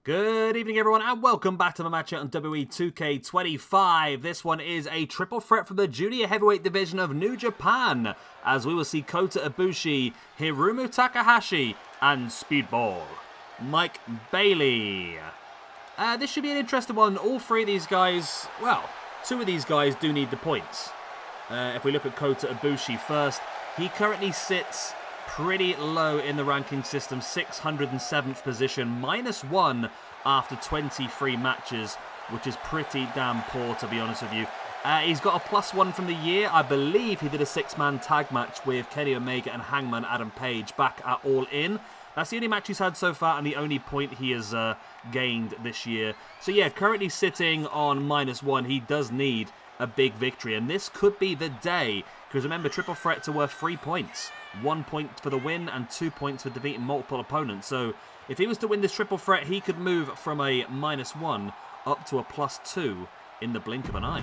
Good evening, everyone, and welcome back to my match on WWE 2K25. This one is a triple threat from the junior heavyweight division of New Japan, as we will see Kota Ibushi, Hiromu Takahashi, and Speedball Mike Bailey. This should be an interesting one. All three of these guys, well, two of these guys do need the points. If we look at Kota Ibushi first, he currently sits pretty low in the ranking system, 607th position, -1 after 23 matches, which is pretty damn poor, to be honest with you. He's got a +1 from the year. I believe he did a 6-man tag match with Kenny Omega and Hangman Adam Page back at All In. That's the only match he's had so far and the only point he has gained this year. So yeah, currently sitting on -1. He does need a big victory, and this could be the day, because remember, triple threats are worth 3 points. 1 point for the win and 2 points for defeating multiple opponents. So if he was to win this triple threat, he could move from a -1 up to a +2 in the blink of an eye.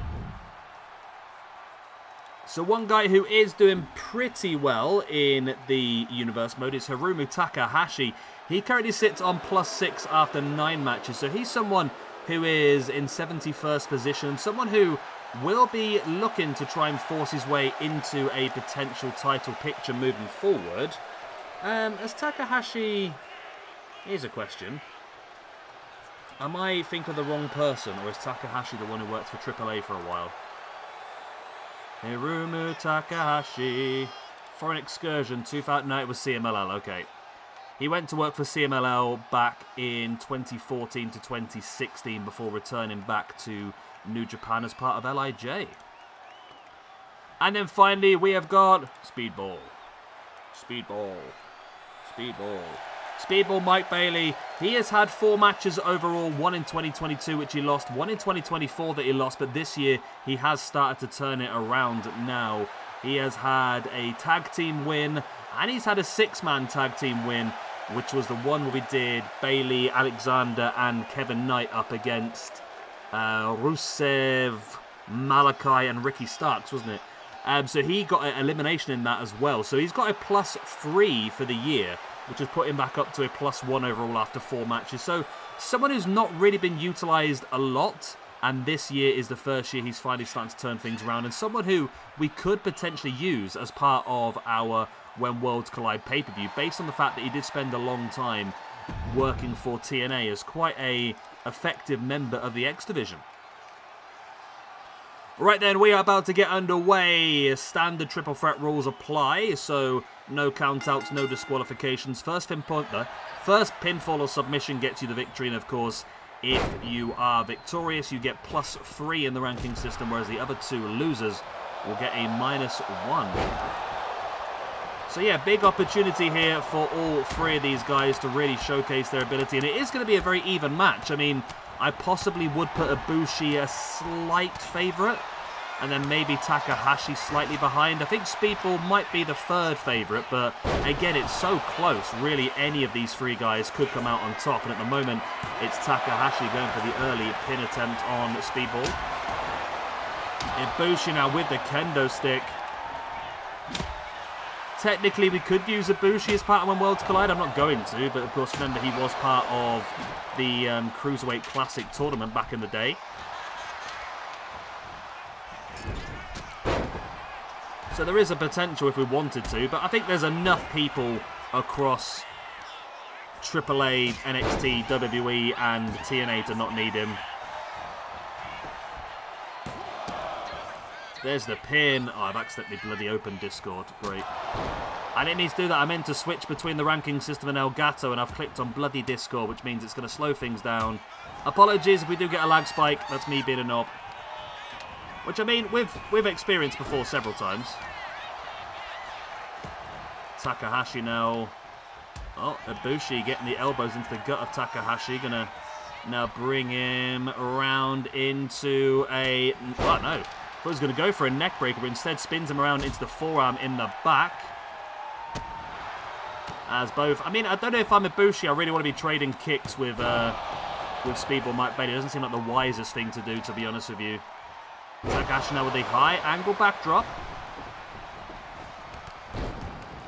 So one guy who is doing pretty well in the universe mode is Hiromu Takahashi. He currently sits on +6 after 9 matches. So he's someone who is in 71st position, someone who will be looking to try and force his way into a potential title picture moving forward. As Takahashi, here's a question. Am I thinking of the wrong person, or is Takahashi the one who worked for AAA for a while? Hiromu Takahashi. Foreign Excursion, 2000, no, it was CMLL, okay. He went to work for CMLL back in 2014 to 2016 before returning back to New Japan as part of LIJ. And then finally we have got Speedball Mike Bailey. He has had 4 matches overall, 1 in 2022 which he lost, 1 in 2024 that he lost, but this year he has started to turn it around now. He has had a tag team win, and he's had a 6-man tag team win, which was the one where we did Bailey, Alexander and Kevin Knight up against Rusev, Malachi and Ricky Starks, wasn't it? So he got an elimination in that as well. So he's got a +3 for the year, which has put him back up to a +1 overall after 4 matches. So someone who's not really been utilised a lot, and this year is the first year he's finally starting to turn things around, and someone who we could potentially use as part of our When Worlds Collide pay-per-view, based on the fact that he did spend a long time working for TNA as quite a effective member of the X Division. Right then, we are about to get underway. Standard triple threat rules apply, so no countouts, no disqualifications. First pinfall or submission gets you the victory, and of course, if you are victorious, you get +3 in the ranking system, whereas the other 2 losers will get a -1. So yeah, big opportunity here for all 3 of these guys to really showcase their ability, and it is going to be a very even match. I mean, I possibly would put Ibushi a slight favourite, and then maybe Takahashi slightly behind. I think Speedball might be the 3rd favourite, but again, it's so close. Really, any of these 3 guys could come out on top, and at the moment, it's Takahashi going for the early pin attempt on Speedball. Ibushi now with the kendo stick. Technically, we could use Ibushi as part of When Worlds Collide. I'm not going to, but of course, remember, he was part of the Cruiserweight Classic tournament back in the day. So there is a potential if we wanted to, but I think there's enough people across AAA, NXT, WWE, and TNA to not need him. There's the pin. Oh, I've accidentally bloody opened Discord. Great. I didn't need to do that. I meant to switch between the ranking system and Elgato, and I've clicked on bloody Discord, which means it's going to slow things down. Apologies if we do get a lag spike. That's me being a knob. Which, I mean, we've experienced before several times. Takahashi now. Oh, Ibushi getting the elbows into the gut of Takahashi. Going to now bring him around into a... Oh, no. I thought he was going to go for a neck breaker, but instead spins him around into the forearm in the back. As both... I mean, I don't know if I'm Ibushi. I really want to be trading kicks with Speedball Mike Bailey. It doesn't seem like the wisest thing to do, to be honest with you. Takahashi now with a high angle backdrop.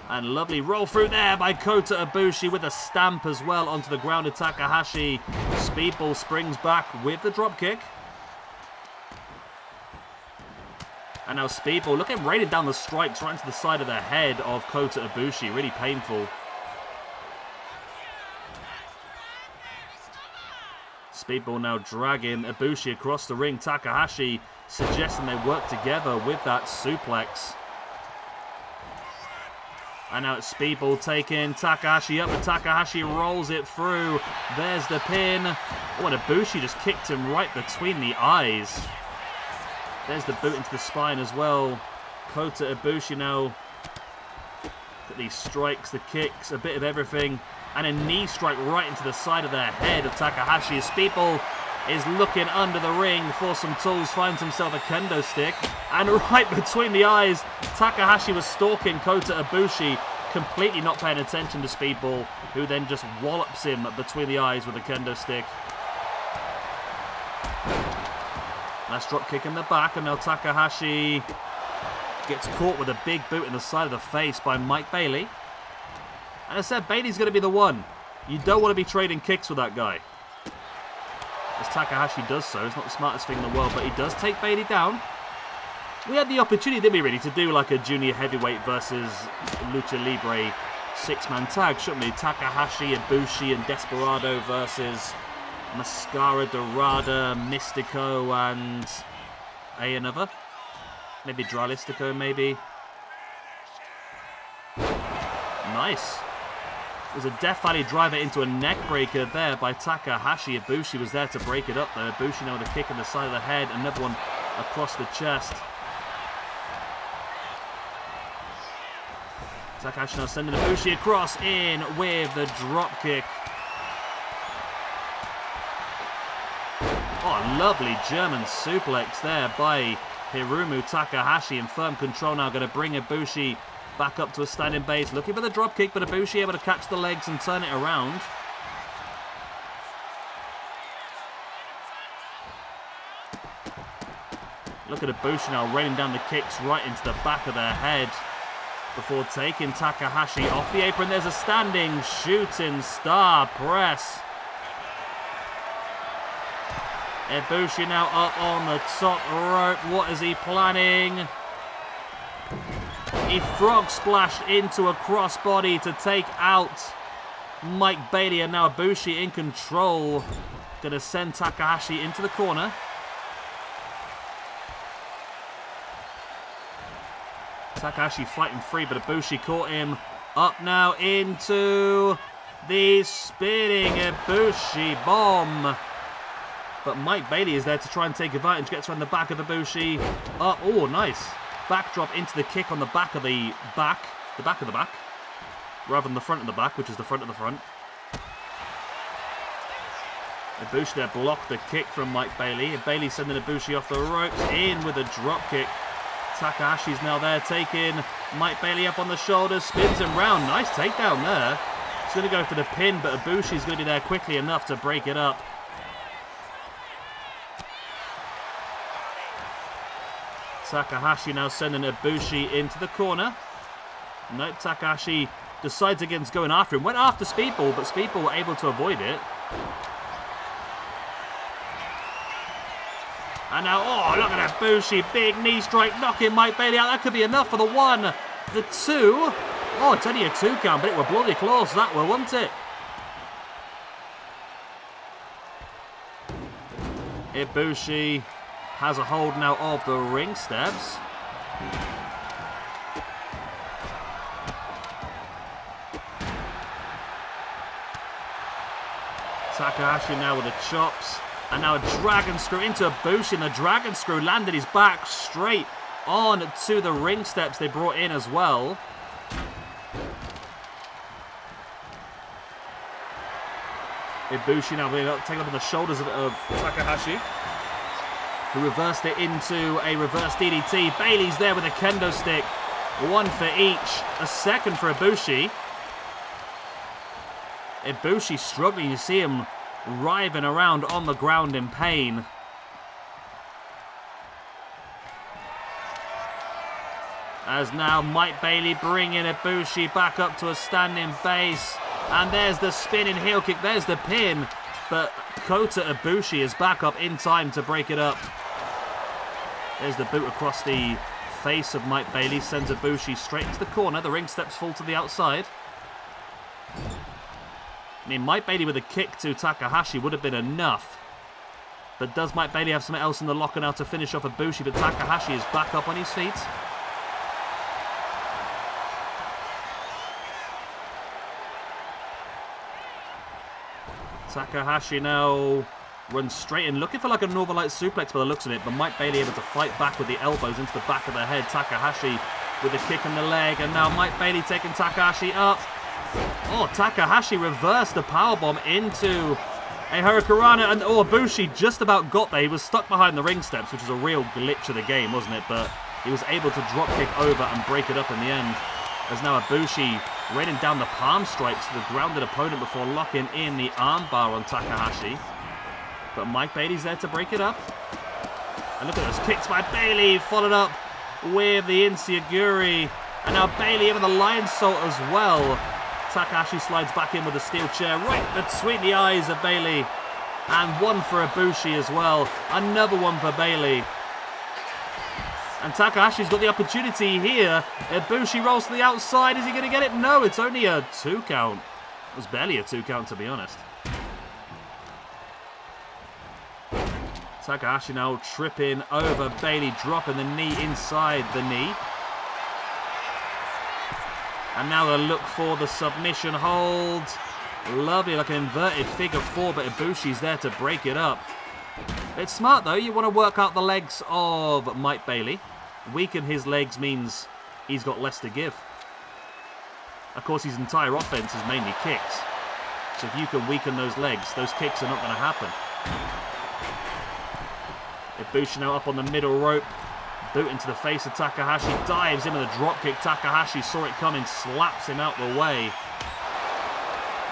And lovely roll through there by Kota Ibushi with a stamp as well onto the ground of Takahashi. Speedball springs back with the dropkick. And now Speedball, look at him raining down the strikes right into the side of the head of Kota Ibushi. Really painful. Speedball now dragging Ibushi across the ring. Takahashi suggesting they work together with that suplex. And now it's Speedball taking Takahashi up, but Takahashi rolls it through. There's the pin. Oh, and Ibushi just kicked him right between the eyes. There's the boot into the spine as well. Kota Ibushi now. Got these strikes, the kicks, a bit of everything. And a knee strike right into the side of the head of Takahashi. Speedball is looking under the ring for some tools, finds himself a kendo stick, and right between the eyes, Takahashi was stalking Kota Ibushi, completely not paying attention to Speedball, who then just wallops him between the eyes with a kendo stick. Nice drop kick in the back, and now Takahashi gets caught with a big boot in the side of the face by Mike Bailey. And I said, Bailey's going to be the one. You don't want to be trading kicks with that guy. As Takahashi does so, it's not the smartest thing in the world, but he does take Bailey down. We had the opportunity, didn't we, really, to do like a junior heavyweight versus Lucha Libre six-man tag, shouldn't we? Takahashi, Ibushi, and Desperado versus Mascara, Dorada, Mystico, and another. Maybe Dralistico, maybe. Nice. There's a Death Valley driver into a neck breaker there by Takahashi. Ibushi was there to break it up though. Ibushi now with a kick in the side of the head. Another one across the chest. Takahashi now sending Ibushi across in with the drop kick. Oh, lovely German suplex there by Hiromu Takahashi in firm control now. Going to bring Ibushi back up to a standing base, looking for the drop kick, but Ibushi able to catch the legs and turn it around. Look at Ibushi now raining down the kicks right into the back of their head before taking Takahashi off the apron. There's a standing shooting star press. Ibushi now up on the top rope. What is he planning? He frog splashed into a crossbody to take out Mike Bailey, and now Ibushi in control. Gonna send Takahashi into the corner. Takahashi fighting free, but Ibushi caught him. Up now into the spinning Ibushi bomb. But Mike Bailey is there to try and take advantage. Gets around the back of Ibushi. Up, oh, nice. Backdrop into the kick on the back of the back. The back of the back. Rather than the front of the back, which is the front of the front. Ibushi there blocked the kick from Mike Bailey. Bailey sending Ibushi off the ropes. In with a drop kick. Takahashi's now there taking Mike Bailey up on the shoulders. Spins him round. Nice takedown there. He's going to go for the pin, but Ibushi's going to be there quickly enough to break it up. Takahashi now sending Ibushi into the corner. Nope, Takahashi decides against going after him. Went after Speedball, but Speedball were able to avoid it. And now, oh, look at Ibushi. Big knee strike, knocking Mike Bailey out. That could be enough for the one, the two. Oh, it's only a 2 count, but it were bloody close. That will, wasn't it? Ibushi has a hold now of the ring steps. Takahashi now with the chops. And now a dragon screw into Ibushi. And the dragon screw landed his back straight on to the ring steps they brought in as well. Ibushi now being taken up on the shoulders of Takahashi, who reversed it into a reverse DDT. Bailey's there with a kendo stick. One for each. A second for Ibushi. Ibushi struggling. You see him writhing around on the ground in pain. As now Mike Bailey bringing Ibushi back up to a standing base. And there's the spinning heel kick. There's the pin. But Kota Ibushi is back up in time to break it up. There's the boot across the face of Mike Bailey. Sends Ibushi straight into the corner. The ring steps fall to the outside. I mean, Mike Bailey with a kick to Takahashi would have been enough. But does Mike Bailey have something else in the locker now to finish off Ibushi? But Takahashi is back up on his feet. Takahashi now runs straight in, looking for like a Northern Light suplex by the looks of it, but Mike Bailey able to fight back with the elbows into the back of the head. Takahashi with a kick in the leg, and now Mike Bailey taking Takahashi up. Oh, Takahashi reversed the powerbomb into a Hurricanrana, and Ibushi just about got there. He was stuck behind the ring steps, which was a real glitch of the game, wasn't it? But he was able to drop kick over and break it up in the end. As now Ibushi raining down the palm strikes to the grounded opponent before locking in the armbar on Takahashi. But Mike Bailey's there to break it up. And look at those kicks by Bailey, followed up with the Insiguri. And now Bailey in with the Lion Salt as well. Takahashi slides back in with a steel chair right between the eyes of Bailey. And one for Ibushi as well. Another one for Bailey. And Takahashi's got the opportunity here. Ibushi rolls to the outside. Is he going to get it? No, it's only a 2 count. It was barely a 2 count, to be honest. Takahashi now tripping over Bailey, dropping the knee inside the knee. And now a look for the submission hold. Lovely, like an inverted figure 4, but Ibushi's there to break it up. It's smart, though. You want to work out the legs of Mike Bailey. Weaken his legs means he's got less to give. Of course, his entire offense is mainly kicks. So if you can weaken those legs, those kicks are not going to happen. Ibushi now up on the middle rope. Boot into the face of Takahashi. Dives in with a drop kick. Takahashi saw it coming. Slaps him out the way.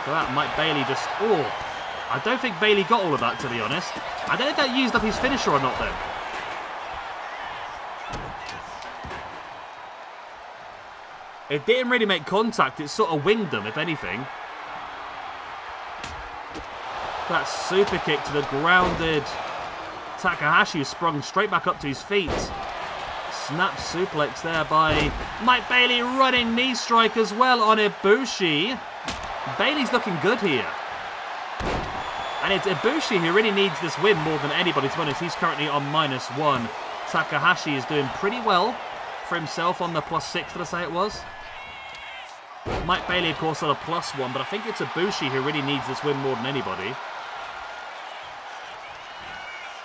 So that Mike Bailey just... Oh, I don't think Bailey got all of that, to be honest. I don't know if that used up his finisher or not, then. It didn't really make contact. It sort of winged them, if anything. That super kick to the grounded Takahashi, who sprung straight back up to his feet. Snap suplex there by Mike Bailey. Running knee strike as well on Ibushi. Bailey's looking good here. And it's Ibushi who really needs this win more than anybody, to be honest. He's currently on -1. Takahashi is doing pretty well for himself on the +6, did I say it was? Mike Bailey, of course, on a +1, but I think it's Ibushi who really needs this win more than anybody.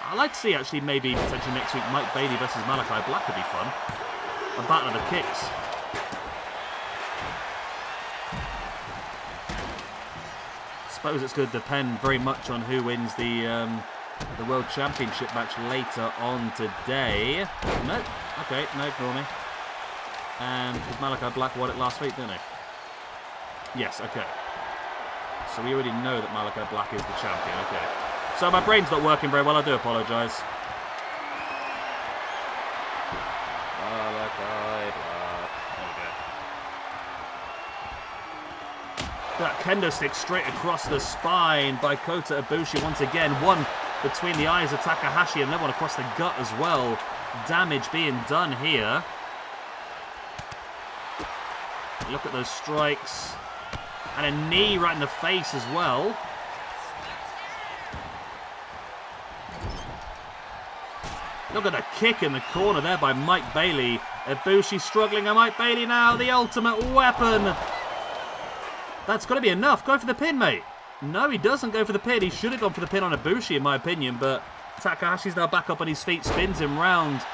I'd like to see, actually, maybe potentially next week, Mike Bailey versus Malachi Black would be fun. A battle of the kicks. Suppose it's going to depend very much on who wins the World Championship match later on today. No, okay, no, ignore me. Because Malachi Black won it last week, didn't he? Yes, okay. So we already know that Malachi Black is the champion, okay. So my brain's not working very well, I do apologise. Malachi Black. There we go. That kendo stick straight across the spine by Kota Ibushi once again. One between the eyes of Takahashi and then one across the gut as well. Damage being done here. Look at those strikes. And a knee right in the face as well. Look at the kick in the corner there by Mike Bailey. Ibushi struggling, and Mike Bailey now, the ultimate weapon. That's got to be enough. Go for the pin, mate. No, he doesn't go for the pin. He should have gone for the pin on Ibushi, in my opinion, but Takahashi's now back up on his feet, spins him round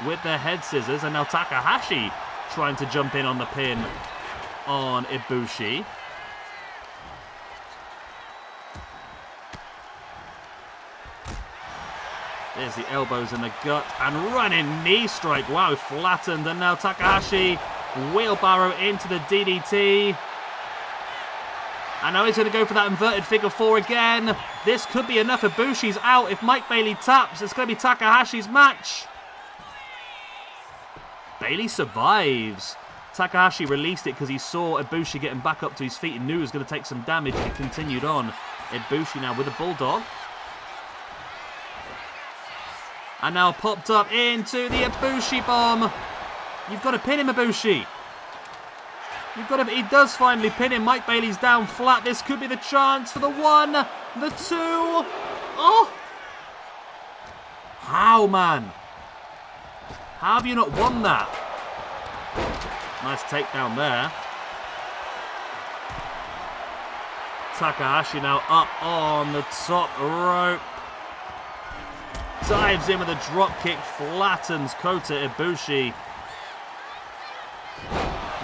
with the head scissors, and now Takahashi trying to jump in on the pin on Ibushi. There's the elbows in the gut and running knee strike. Wow, flattened. And now Takahashi wheelbarrow into the DDT. And now he's going to go for that inverted figure 4 again. This could be enough. Ibushi's out. If Mike Bailey taps, it's going to be Takahashi's match. Bailey survives. Takahashi released it because he saw Ibushi getting back up to his feet and knew he was going to take some damage. He continued on. Ibushi now with a bulldog. And now popped up into the Ibushi bomb. You've got to pin him, Ibushi. You've got to. He does finally pin him. Mike Bailey's down flat. This could be the chance for the 1, the 2. Oh! How, man? How have you not won that? Nice takedown there. Takahashi now up on the top rope. Dives in with a drop kick, flattens Kota Ibushi.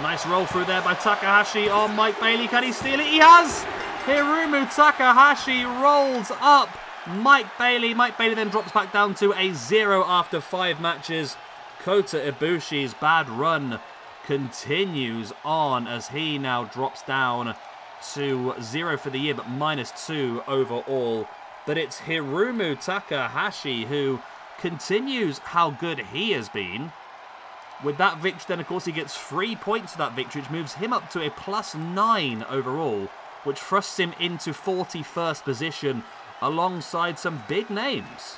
Nice roll through there by Takahashi on Mike Bailey. Can he steal it? He has! Hiromu Takahashi rolls up Mike Bailey. Mike Bailey then drops back down to a 0 after 5 matches. Kota Ibushi's bad run continues on as he now drops down to 0 for the year, but -2 overall. But it's Hiromu Takahashi who continues how good he has been. With that victory, then, of course, he gets 3 points for that victory, which moves him up to a +9 overall, which thrusts him into 41st position alongside some big names.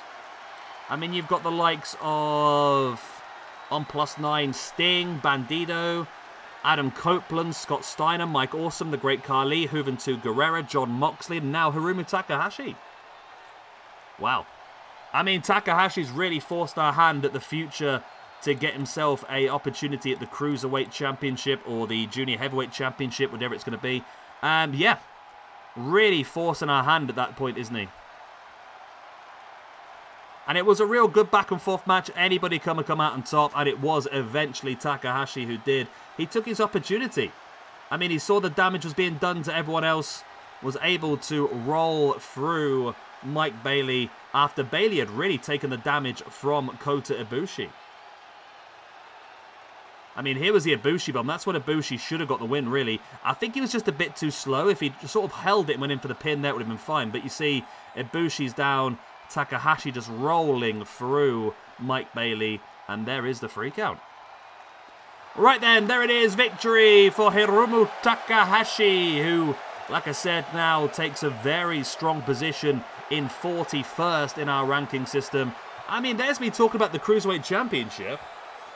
I mean, you've got the likes of, on +9, Sting, Bandido, Adam Copeland, Scott Steiner, Mike Awesome, The Great Khali, Juventud Guerrera, John Moxley, and now Hiromu Takahashi. Wow. I mean, Takahashi's really forced our hand at the future to get himself a opportunity at the Cruiserweight Championship or the Junior Heavyweight Championship, whatever it's going to be. Yeah, really forcing our hand at that point, isn't he? And it was a real good back and forth match. Anybody come out on top, and it was eventually Takahashi who did. He took his opportunity. I mean, he saw the damage was being done to everyone else, was able to roll through Mike Bailey after Bailey had really taken the damage from Kota Ibushi. I mean, here was the Ibushi bomb. That's what Ibushi should have got the win, really. I think he was just a bit too slow. If he sort of held it and went in for the pin, that would have been fine. But you see, Ibushi's down. Takahashi just rolling through Mike Bailey. And there is the freak out. Right then, there it is. Victory for Hiromu Takahashi, who, like I said, now takes a very strong position in 41st in our ranking system. I mean, there's me talking about the Cruiserweight Championship.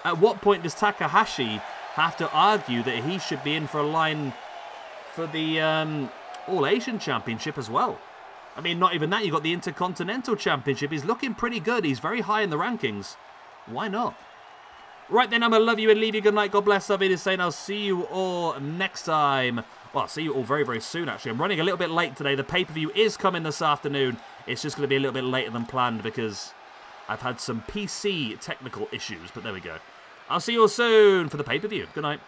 At what point does Takahashi have to argue that he should be in for a line for the All-Asian Championship as well? I mean, not even that. You've got the Intercontinental Championship. He's looking pretty good. He's very high in the rankings. Why not? Right then, I'm going to love you and leave you good night. God bless. I'll be just saying I'll see you all next time. Well, I'll see you all very, very soon, actually. I'm running a little bit late today. The pay-per-view is coming this afternoon. It's just going to be a little bit later than planned because I've had some PC technical issues, but there we go. I'll see you all soon for the pay-per-view. Good night.